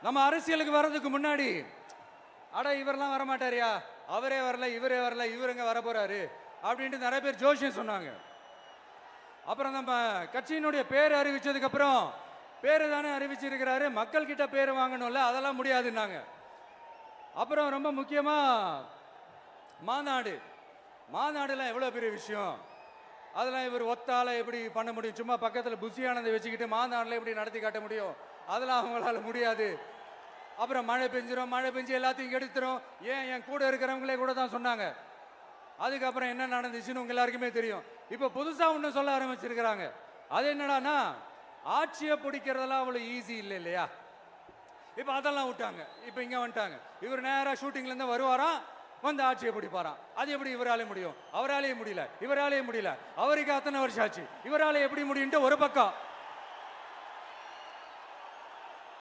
நம்ம அரசியலுக்கு வர்றதுக்கு முன்னாடி அட இவரெல்லாம் வரமாட்டாரியா, அவரே வரல, இவரே வரல, இவருங்க வர போறாரு அப்படின்ட்டு நிறைய பேர் ஜோஷியம் சொன்னாங்க. அப்புறம் நம்ம கட்சியினுடைய பேர் அறிவிச்சதுக்கு அப்புறம் பேரு தானே அறிவிச்சிருக்கிறாரு, மக்கள் கிட்ட பேர் வாங்கணும்ல, அதெல்லாம் முடியாதுன்னாங்க. அப்புறம் ரொம்ப முக்கியமா மாநாடுலாம் எவ்வளவு பெரிய விஷயம், அதெல்லாம் இவர் ஒத்தால எப்படி பண்ண முடியும், சும்மா பக்கத்தில் புஷியானதை வச்சுக்கிட்டு மாநாடுல எப்படி நடத்தி காட்ட முடியும், அதெல்லாம் அவங்களால முடியாது. அப்புறம் மழை பெஞ்சு எல்லாத்தையும் கெடுத்துரும். ஏன் என் கூட இருக்கிறவங்களே கூட தான் சொன்னாங்க. அதுக்கப்புறம் என்ன நடந்துச்சுன்னு உங்க எல்லாருக்குமே தெரியும். இப்ப புதுசா ஒண்ணு சொல்ல ஆரம்பிச்சிருக்கிறாங்க. அது என்னடானா, ஆட்சியை பிடிக்கிறதெல்லாம் அவ்வளவு ஈஸி இல்லை இல்லையா. இப்ப அதெல்லாம் விட்டாங்க. இப்ப இங்க வந்துட்டாங்க. இவர் நேரா ஷூட்டிங்ல இருந்து வருவாராம், வந்து ஆட்சியை பிடிப்பாராம். அது எப்படி இவராலே முடியும், அவராலேயே முடியல, இவராலேயே முடியல, அவருக்கு அத்தனை வருஷம் ஆச்சு, இவராலே எப்படி முடியும்ட்டு ஒரு பக்கம்.